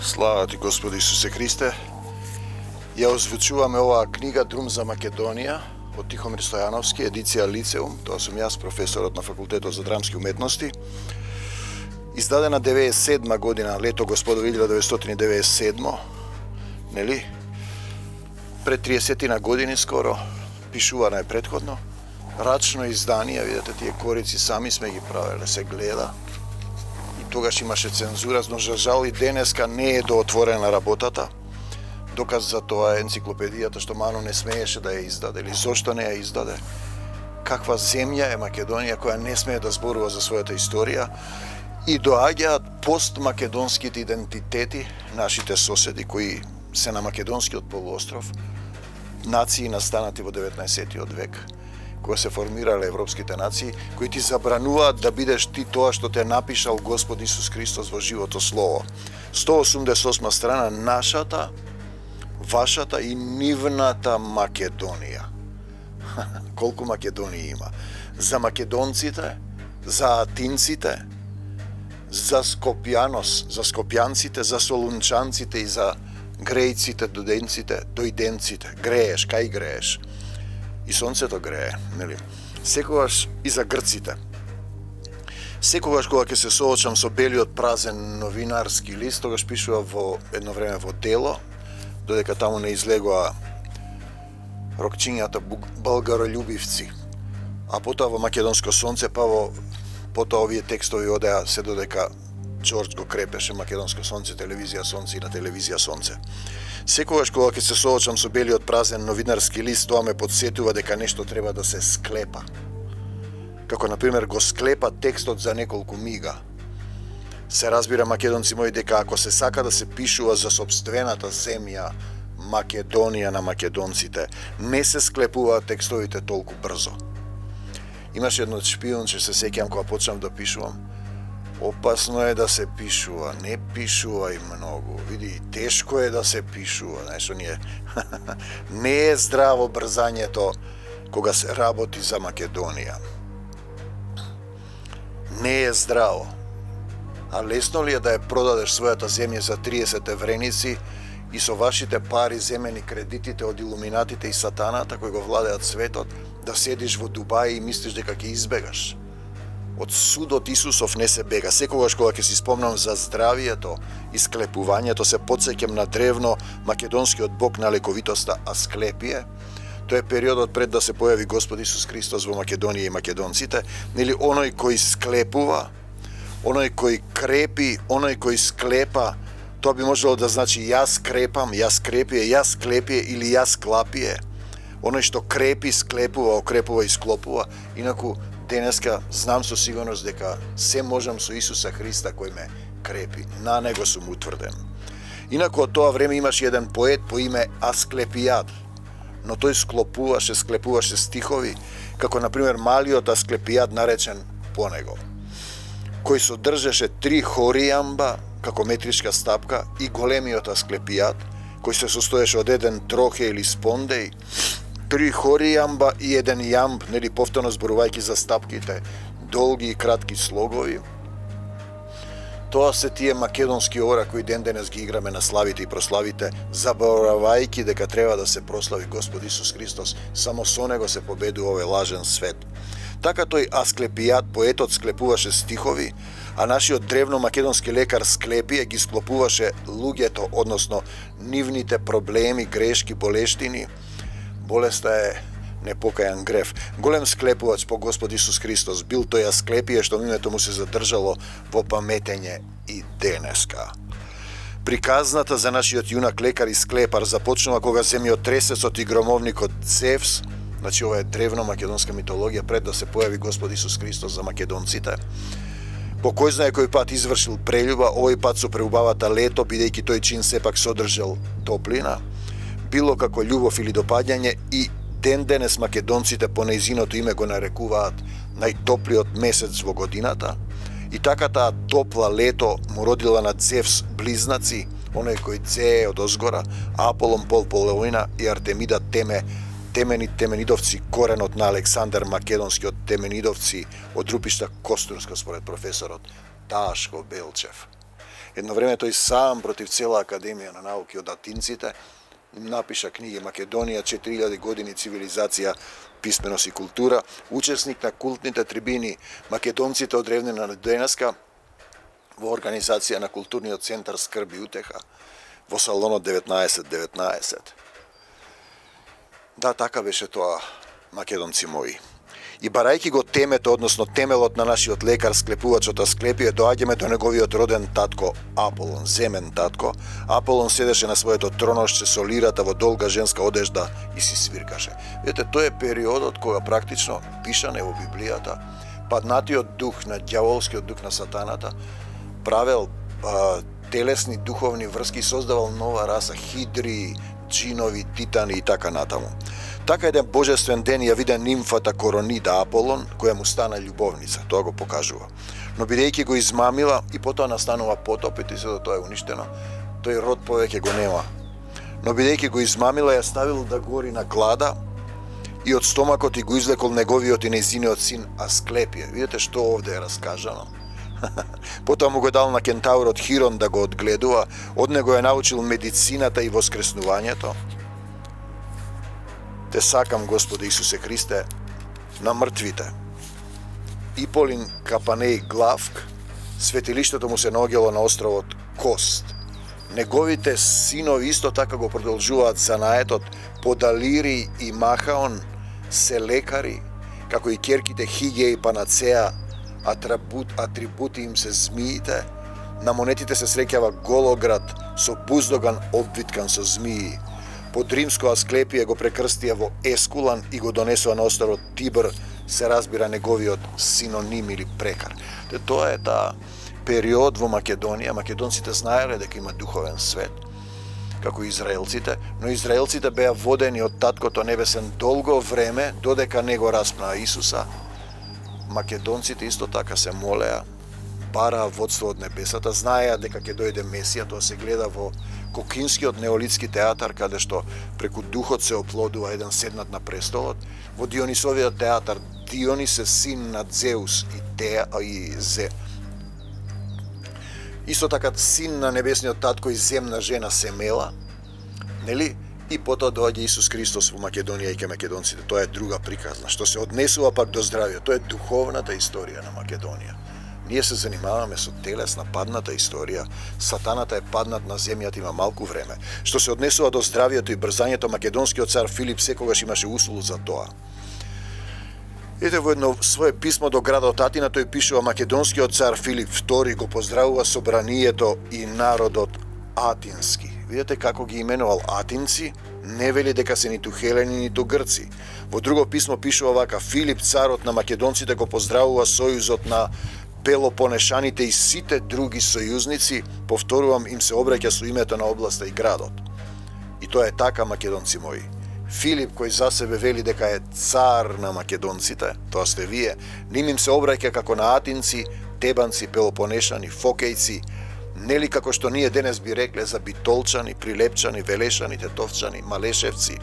Слава ти, Господи Исусе Христе. Ја озвучуваме оваа книга Друм за Македонија од Тихомир Стојановски, едиција Лицеум. Тоа сум јас, професорот на Факултетот за драмски уметности. Издадена 97 година, лето Господово 1997, нели? Пред 30 години скоро, пишувана е предходно. Рачно издание, видите, тие корици сами сме ги правеле, се гледа. Тогаш имаше цензура, но за жал и денеска не е доотворена работата. Доказ за тоа е енциклопедијата што Мано не смееше да ја издаде, или зошто не ја издаде. Каква земја е Македонија која не смее да зборува за својата историја и доаѓаат постмакедонските идентитети, нашите соседи кои се на македонскиот полуостров, нации настанати во 19 век, кога се формирале европските нации, кои ти забрануваат да бидеш ти тоа што те напишал Господ Исус Христос во живото слово. 188 страна нашата, вашата и нивната Македонија. Колку Македонија има? За македонците, за атинците, за скопјанос, за скопјанците, за солунчанците и за грејците, дојденците. Грееш, кај грееш? И сонцето грее, нели? Секогаш и за грците. Секогаш кога ќе се соочам со белиот празен новинарски лист, тогаш пишува во едно време во Дело, додека таму не излегоа рокчињата българолюбивци. А потоа во Македонско сонце, потоа овие текстови одеа се додека Џорџ го крепеше Македонско сонце, телевизија сонце и на телевизија сонце. Секогаш кога ќе се соочам со белиот празен новинарски лист, тоа ме подсетува дека нешто треба да се склепа. Како, например, го склепа текстот за неколку мига. Се разбира, македонци мои, дека ако се сака да се пишува за собствената земја Македонија на македонците, не се склепуваат текстовите толку брзо. Имаше едно шпионче, се сеќам кога почнам да пишувам. Опасно е да се пишува, не пишувај многу. Види, тешко е да се пишува, знаеш, ние. Не е здраво брзањето кога се работи за Македонија. Не е здраво. А лесно ли е да ја продадеш својата земја за 30 евреници и со вашите пари земени кредитите од илуминатите и сатаната кои го владеат светот, да седиш во Дубај и мислиш дека ќе избегаш? Од судот Исусов не се бега. Секогаш кога ќе си спомнам за здравието и склепувањето, се потсеќам на древно македонскиот бог на лековитоста Асклепие. Тоа е периодот пред да се појави Господ Исус Христос во Македонија и македонците, нели оној кој склепува, оној кој крепи, оној кој склепа. Тоа би можело да значи јас крепам, јас крепие, јас клепие или јас клапие. Оној што крепи, склепува, окрепува и склопува. Инаку денеска знам со сигурност дека се можам со Исуса Христа кој ме крепи. На него сум утврден. Инаку од тоа време имаше еден поет по име Асклепијад, но тој склепуваше стихови, како например малиот Асклепијад наречен по него, кој содржеше 3 хоријамба како метричка стапка и големиот Асклепијад, кој се состоеше од еден трохе или спондеј, 3 хоријамба и еден јамб, нели повторно зборувајќи за стапките, долги и кратки слогови. Тоа се тие македонски ора кои ден денес ги играме на славите и прославите, заборавајќи дека треба да се прослави Господ Исус Христос, само со него се победува овој лажен свет. Така тој Асклепијад, поетот, склепуваше стихови, а нашиот древно македонски лекар Склепие ги склопуваше луѓето, односно нивните проблеми, грешки, болештини. Болеста е непокајан грев. Голем склепувач по Господ Исус Христос бил тој Асклепие што името му се задржало во паметење и денеска. Приказната за нашиот јунак лекар и склепар започнува кога земјотресецот и громовникот Зевс, значи ова е древно македонска митологија пред да се појави Господ Исус Христос за македонците, по кој знае кој пат извршил прелюба, овој пат со преубавата лето, бидејќи тој чин сепак содржал топлина, било како љубов или допаѓање, и ден денес македонците по нејзиното име го нарекуваат најтоплиот месец во годината. И така таа топла лето му родила на Зевс близнаци, оној кој Зее од озгора, Аполон пол половина и Артемида Теменидовци, коренот на Александар Македонски од Теменидовци од рупишта Костурска според професорот Ташко Белчев. Едно време тој сам против цела Академија на науки од атинците напиша книги Македонија 4000 години цивилизација, писменост и култура, учесник на култните трибини Македонците од древнина на денеска во организација на културниот центар Скрб и утеха во салонот 1919. Да, така беше тоа, македонци мои. И барајќи го темето, односно темелот на нашиот лекар, склепувач од Асклепие, доаѓаме до неговиот роден татко Аполон, земен татко. Аполон седеше на своето троношче со лирата во долга женска одежда и си свиркаше. Видете, тој е периодот кога практично пишане во Библијата, паднатиот дух на ѓаволскиот дух на сатаната правел телесни духовни врски и создавал нова раса, хидри, джинови, титани и така натаму. Така еден божествен ден ја виде нимфата Коронида Аполон, која му стана љубовница, тоа го покажува. Но бидејќи го измамила и потоа настанува потоп и сето тоа е уништено, тој род повеќе го нема. Но бидејќи го измамила, ја ставил да гори на клада и од стомакот и го извлекол неговиот и нејзиниот син Асклепие. Видете што овде е раскажано. Потоа му го дал на кентаурот Хирон да го одгледува, од него е научил медицината и воскреснувањето. Те сакам, Господи Исусе Христе, на мртвите. Иполин Капанеј Главк, светилиштето му се наоѓало на островот Кост. Неговите синови исто така го продолжуваат занаетот, Подалири и Махаон се лекари, како и ќерките Хигеја и Панацеа, атрибути им се змиите, на монетите се среќава Голоград со буздоган обвиткан со змии. Под римско Асклепие го прекрстија во Ескулан и го донесува на островот Тибр, се разбира неговиот синоним или прекар. Тоа е таа период во Македонија. Македонците знаеле дека има духовен свет, како израелците, но израелците беа водени од Таткото Небесен долго време, додека не го распнаа Исуса. Македонците исто така се молеа, бараа водство од небесата, знаеа дека ќе дојде Месија, тоа се гледа во Кокинскиот неолитски театар, каде што преку духот се оплодува еден седнат на престолот. Во Дионисовиот театар Дионис е син на Зеус и исто така син на небесниот татко и земна жена Семела, нели? И потоа доаѓа Исус Христос во Македонија и ке македонците. Тоа е друга приказна. Што се однесува пак до здравје, тоа е духовната историја на Македонија. Ние се занимаваме со телесна падната историја. Сатаната е паднат на земјата, има малку време. Што се однесува до здравјето и брзањето, македонскиот цар Филип секогаш имаше услуг за тоа. Ете, во едно свое писмо до градот Атина тој пишува: македонскиот цар Филип II го поздравува собранието и народот атински. Видете како ги именувал атинци, не вели дека се ниту хелени, ниту грци. Во друго писмо пишува вака: Филип, царот на македонците, го поздравува сојузот на Пелопонешаните и сите други сојузници, повторувам, им се обраќа со името на областа и градот. И тоа е така, македонци мои. Филип, кој за себе вели дека е цар на македонците, тоа сте вие, ним им се обраќа како на атинци, тебанци, пелопонешани, фокејци, нели како што ние денес би рекле за битолчани, прилепчани, велешани, тетовчани, малешевци,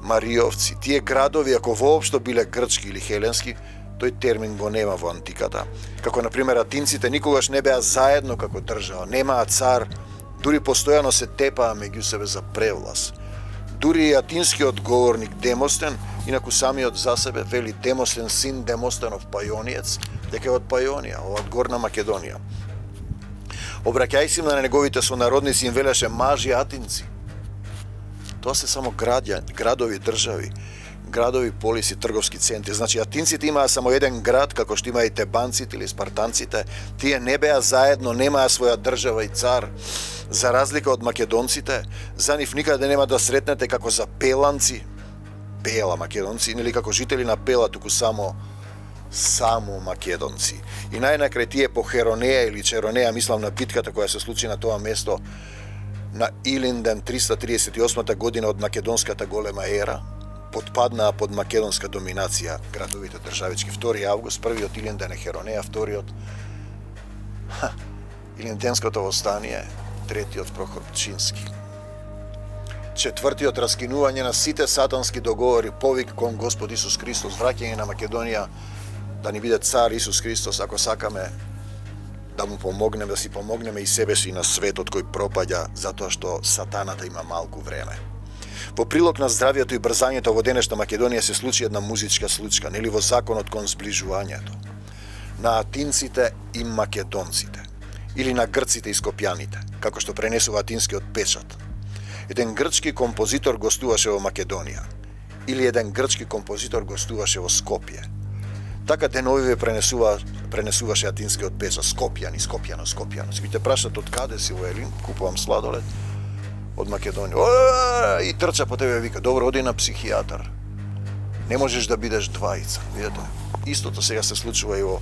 мариовци. Тие градови, ако воопшто биле грчки или хеленски, тој термин го нема во антиката. Како, например, атинците никогаш не беа заедно како држава, немаа цар, дури постојано се тепаа меѓу себе за превлас. Дури и атинскиот говорник Демостен, инаку самиот за себе вели Демостен, син Демостенов Пајониец, дека е од Пајонија, од Горна Македонија. Обраќај се на неговите сонародници им велеше мажи атинци. Тоа се само градови, држави, градови, полиси, трговски центри. Значи, атинците имаа само еден град, како што имаа и тебанците или спартанците. Тие не беа заедно, немаа своја држава и цар. За разлика од македонците, за нив никаде нема да сретнете како за пеланци, пела македонци, или како жители на Пела, туку само македонци. И најнакрај тие по Херонеја или Черонеја, мислам на битката која се случи на тоа место на Илинден 338 година од македонската голема ера, подпаднаа под македонска доминација градовите државички. 2 август, првиот Илинден е Херонеја, вториот Илинденското востание, третиот Прохор Пчински. Четвртиот раскинување на сите сатански договори, повик кон Господ Исус Христос, враќање на Македонија, да ни биде цар Исус Христос, ако сакаме да му помогнеме, да си помогнеме и себе си на светот кој пропаѓа затоа што сатаната има малку време. Во прилог на здравието и брзањето во денешна Македонија се случи една музичка случка, нели во законот кон зближувањето на атинците и македонците, или на грците и скопјаните, како што пренесува атинскиот печат. Еден грчки композитор гостуваше во Македонија, или еден грчки композитор гостуваше во Скопје. Така деновиве пренесуваше атинскиот печат, Скопјани. Си те прашат од каде си, во Елин, купувам сладолед, од Македонија. И трча по тебе, вика, добро, оди на психијатар. Не можеш да бидеш двајца, видите? Истото сега се случува и во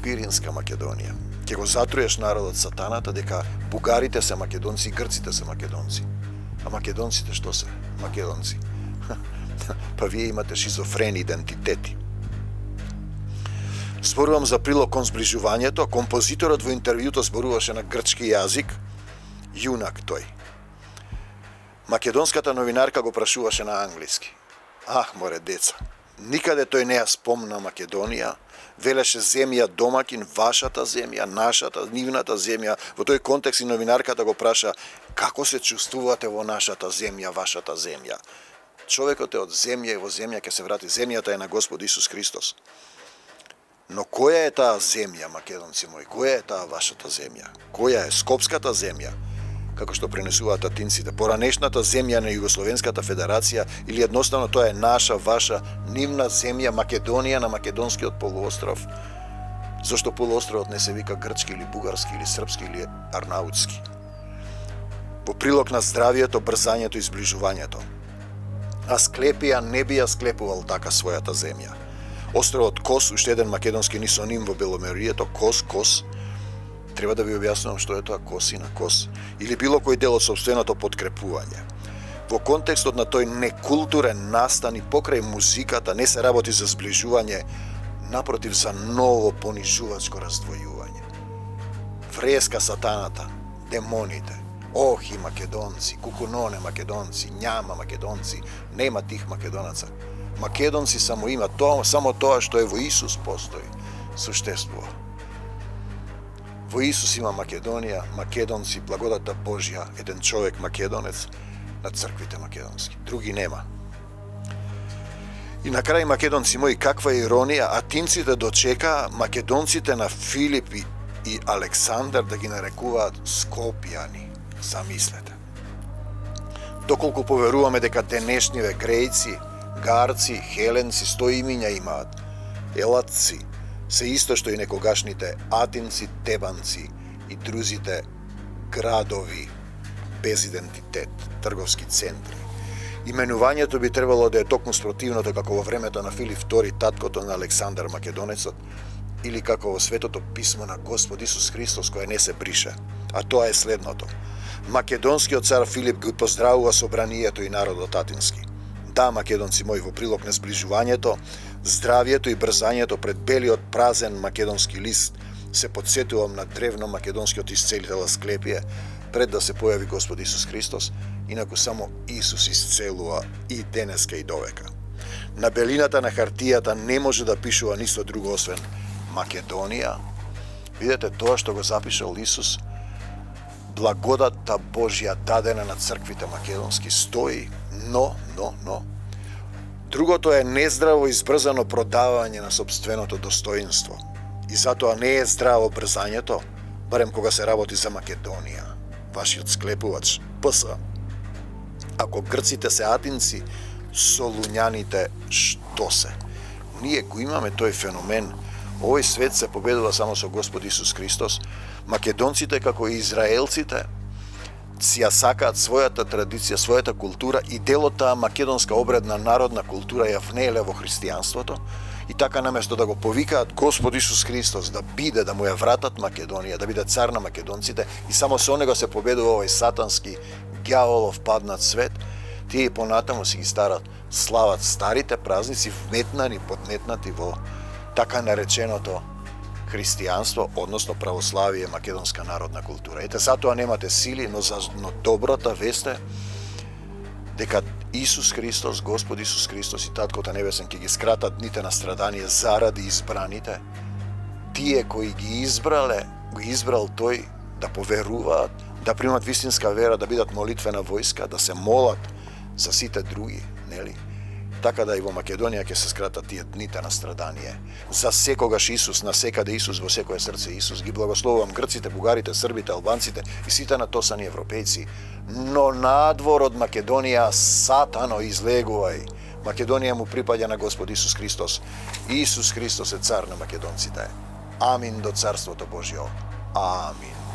Пиринска Македонија. Ќе го затруеш народот сатаната дека бугарите се македонци и грците се македонци. А македонците што се? Македонци. Па вие имате шизофрени идентитети. Зборувам за прилог кон зближувањето, композиторот во интервјуто зборуваше на грчки јазик, јунак тој. Македонската новинарка го прашуваше на англиски. Море деца, никаде тој не ја спомна Македонија, велеше земја домакин, вашата земја, нашата, нивната земја. Во тој контекст и новинарката го праша како се чувствувате во нашата земја, вашата земја. Човекот е од земја и во земја ќе се врати. Земјата е на Господ Исус Христос. Но која е таа земја, македонци мои? Која е таа вашата земја? Која е Скопската земја? Како што пренесуваат атинците, поранешната земја на Југословенската федерација, или едноставно тоа е наша, ваша, нивна земја, Македонија на македонскиот полуостров. Зошто полуостровот не се вика грчки или бугарски или српски или арнаутски? Во прилог на здравието, брзањето и зближувањето. Асклепија не би ја склепувал така својата земја. Островот Кос, уште еден македонски нисоним во Беломерието, Кос, треба да ви објаснувам што е тоа Косина, Кос, или било кој дел од сопственото подкрепување. Во контекстот на тој некултурен настан и покрај музиката не се работи за зближување, напротив за ново понижувачко раздвојување. Вреска сатаната, демоните, охи македонци, кукуноне македонци, њама македонци, нема тих македонаца. Македонци само има тоа, само тоа што е во Исус постои, суштествува. Во Исус има Македонија, македонци, благодата Божја, еден човек македонец на црквите македонски. Други нема. И на крај, македонци мои, каква иронија, атинците дочека македонците на Филип и Александар да ги нарекуваат Скопјани. Замислете. Доколку поверуваме дека денешниве грејци, гарци, хеленци, 100 имиња имаат, елатци, се исто што и некогашните атинци, тебанци и друзите градови без идентитет, трговски центри. Именувањето би требало да е токму спротивното како во времето на Филип II, таткото на Александар Македонецот, или како во Светото писмо на Господ Исус Христос, кое не се брише. А тоа е следното. Македонскиот цар Филип го поздравува собранието и народот атински. Да, македонци мои, во прилог на зближувањето, здравието и брзањето пред белиот празен македонски лист, се подсетувам на древно македонскиот исцелител Асклепија, пред да се појави Господ Исус Христос, инаку само Исус исцелува и денеска и довека. На белината на хартијата не може да пишува нисто друго освен Македонија. Видете тоа што го запишал Исус, благодатта Божја дадена на црквите македонски стои, но, другото е нездраво избрзано продавање на собственото достоинство. И затоа не е здраво брзањето, барем кога се работи за Македонија, вашиот склепувач, ПС. Ако грците се атинци, солуњаните што се? Ние го имаме тој феномен. Овој свет се победува само со Господ Исус Христос. Македонците, како и израелците, си ја сакаат својата традиција, својата култура и делот таа македонска обредна народна култура ја внееле во христијанството и така наместо да го повикаат Господ Исус Христос да биде, да му ја вратат Македонија, да биде цар на македонците и само со него се победува овој сатански ѓаволов паднат свет, тие и понатаму си ги слават старите празници вметнани, подметнати во така нареченото христијанство, односно православие, македонска народна култура. Ете, затоа немате сили, но добрата вест е дека Исус Христос, Господ Исус Христос и Таткото Небесен ќе ги скратат дните на страдање заради избраните, тие кои ги избрал тој да поверуваат, да примат вистинска вера, да бидат молитвена војска, да се молат за сите други, нели? Така да и во Македонија ќе се скратат тие дните на страдание. За секогаш Исус, на секаде Исус, во секое срце Исус. Ги благословувам грците, бугарите, србите, албанците и сите натосани европејци. Но надвор од Македонија сатано излегувај. Македонија му припаѓа на Господ Исус Христос. Исус Христос е цар на македонците. Амин до Царството Божјо. Амин.